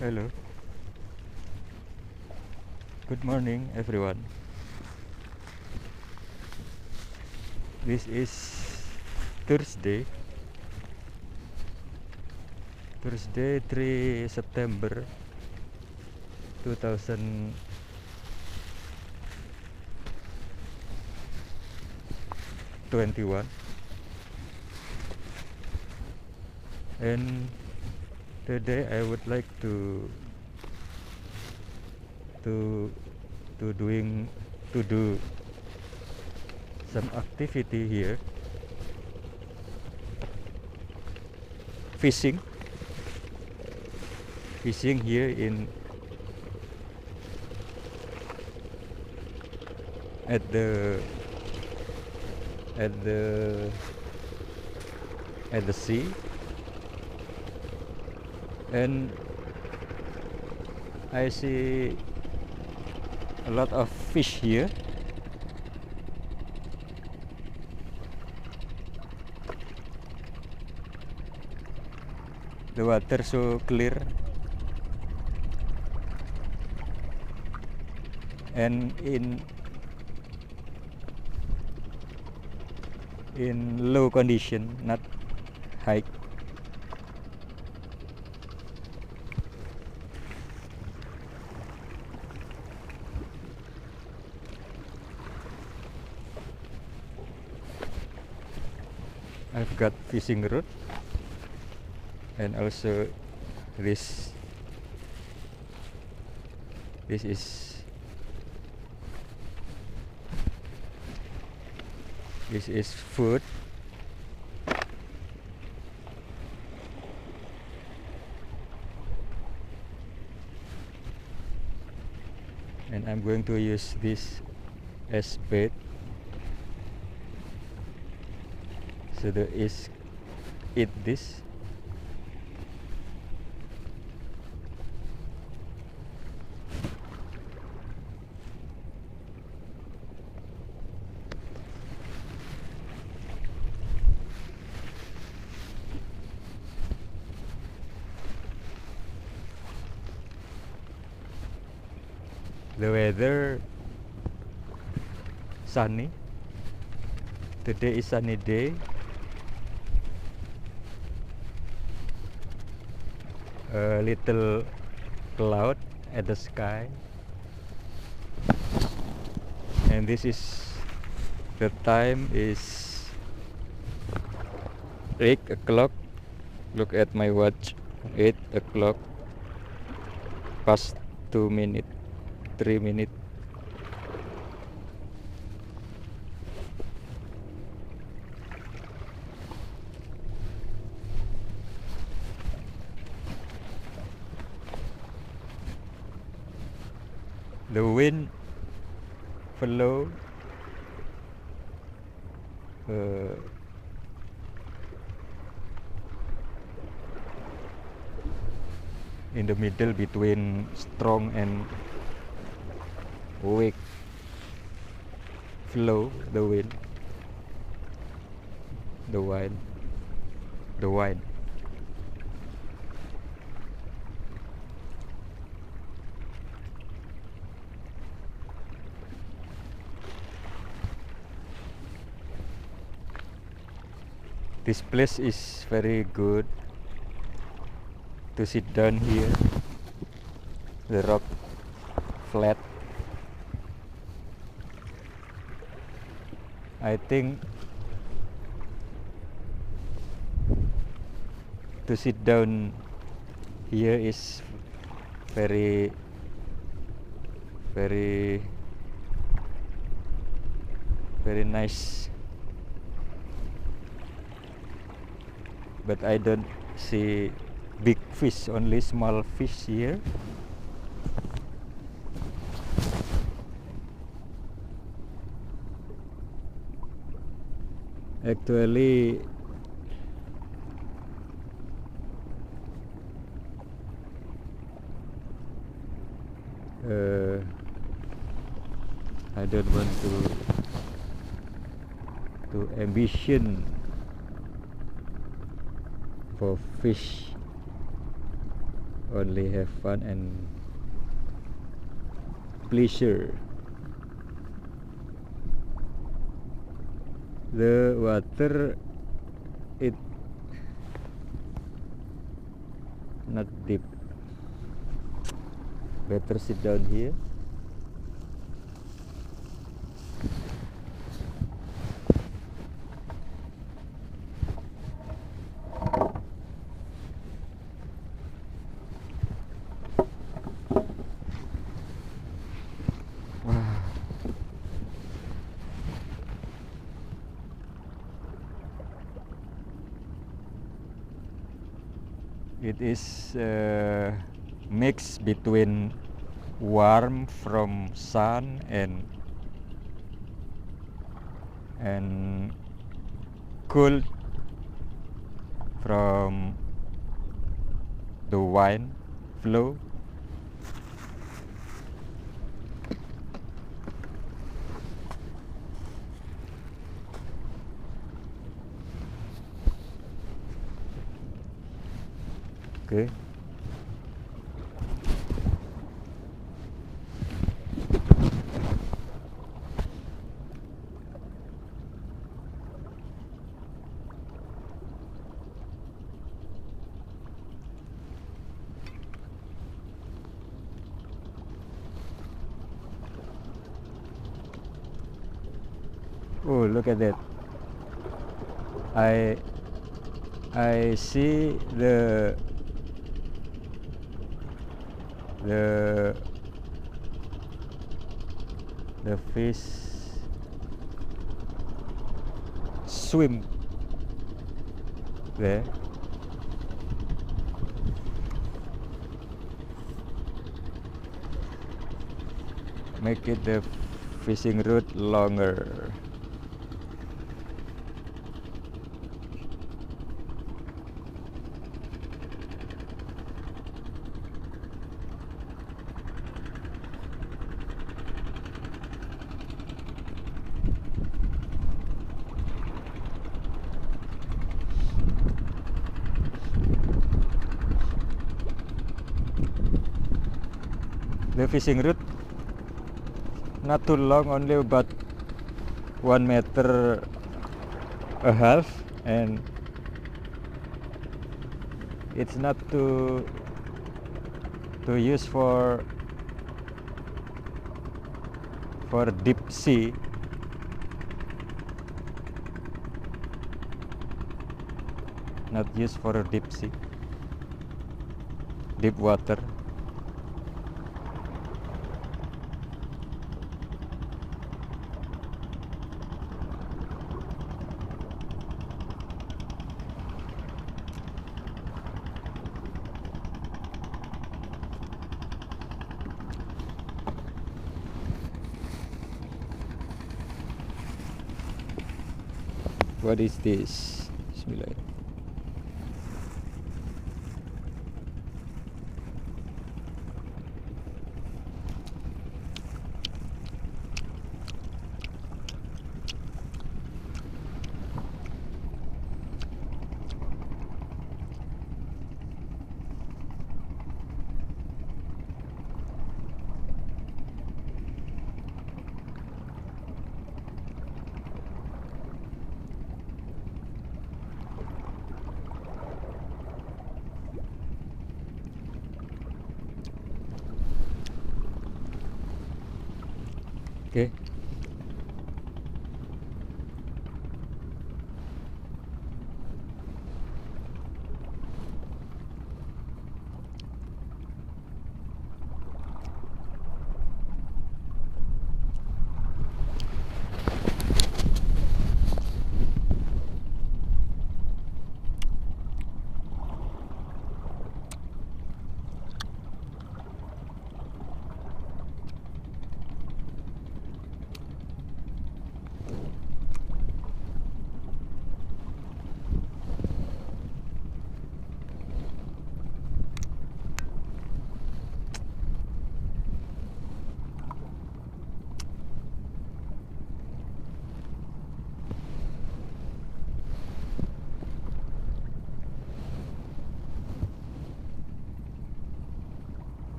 Hello, good morning everyone. This is Thursday, Thursday 3 September 2021, and today I would like to to doing to do some activity here, fishing here at the at the at the sea, and I see a lot of fish here. The water so clear, and in low condition, not high. I've got fishing rod, and also this is food, and I'm going to use this as bait, so the is eat this. The weather sunny. Today is sunny day. A little cloud at the sky, and this is the time is 8 o'clock. Look at my watch, 8 o'clock past 2 minutes, 3 minutes. The wind flow in the middle between strong and weak flow. The wind, the wind. This place is very good to sit down here. The rock flat. I think to sit down here is very nice, but I don't see big fish, only small fish here. Actually, I don't want to ambition for fish only have fun and pleasure. The water, it not deep. Better sit down here. It is a mix between warm from sun and cool from the wine flow. Okay. Oh, look at that. I see the the fish swim there. Make it the fishing route longer. The fishing route not too long, only about 1.5 meters, and it's not to use for deep sea. Not used for deep sea, deep water. What is this? Bismillah. Okay.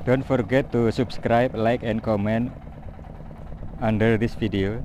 Don't forget to subscribe, like, and comment under this video.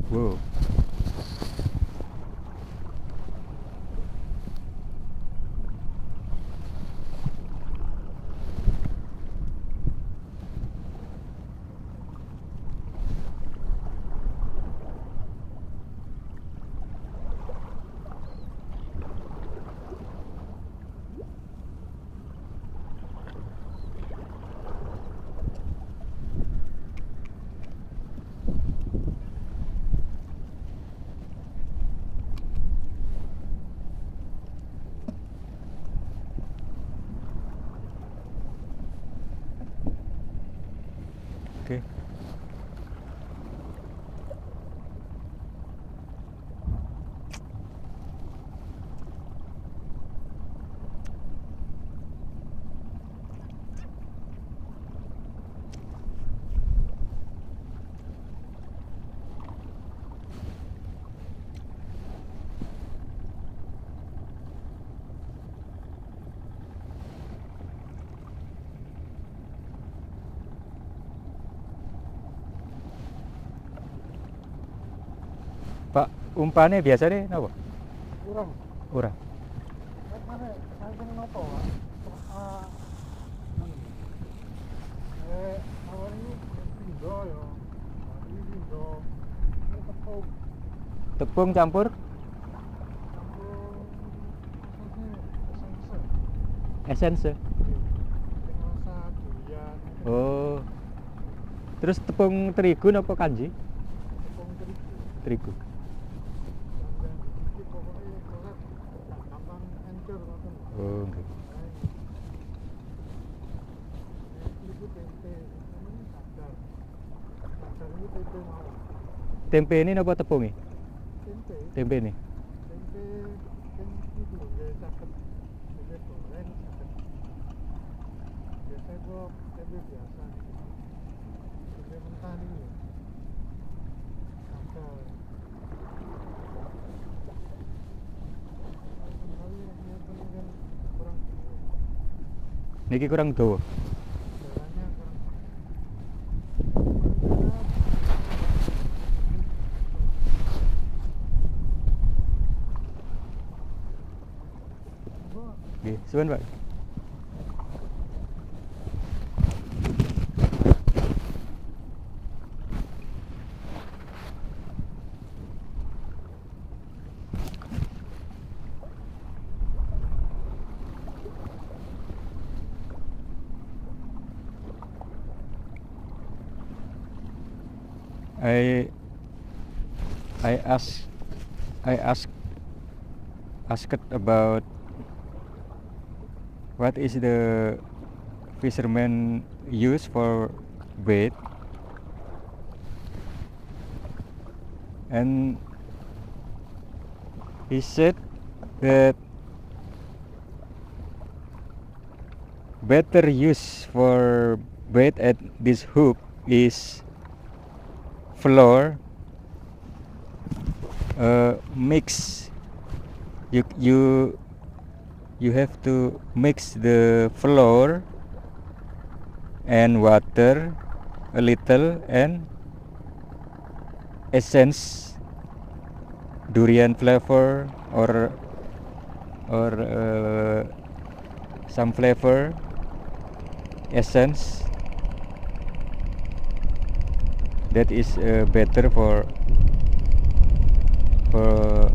Wow. Oke. Pak, umpane biasanya napa? Kurang. Ora. Mana saking nopo, Pak? Ah, awal ini pindo ya. Ini pindo. Ini tepung. Tepung campur Campur essence. esense. Dengan rasa durian. Oh. Terus tepung terigu napa kanji? Tepung terigu. Terigu. Dan dikit pokoknya kelet gak gampang hancur ngoten. Oh, nggih. Itu tempe. Ini sadar. Sadar ini tempe mau. Tempe ini napa tepungi? Tempe. Tempe ini. Tempe yang itu nggak caket, tempe goreng caket. Biasanya kok tempe biasa, tempe mentah ini ya. Caket. Kembali yang kan kurang dulu. Niki kurang dawa. Jalannya kurang. Nggih, suwun, Pak. I ask asked about what is the fisherman use for bait, and he said that better use for bait at this hook is flour mix. You have to mix the flour and water a little and essence, durian flavor or some flavor essence that is better for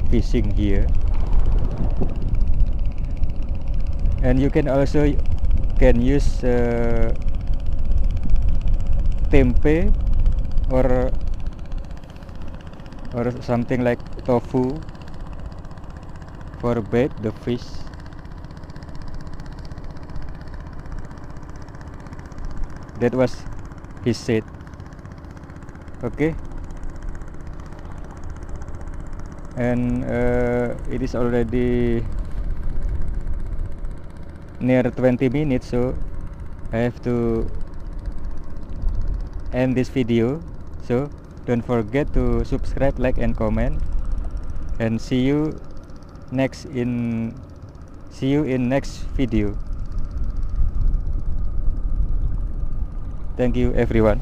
fishing here. And you can also use tempeh or something like tofu for bait the fish. That was he said. Okay, and it is already near 20 minutes, so I have to end this video. So don't forget to subscribe, like and comment, and see you in next video. Thank you everyone.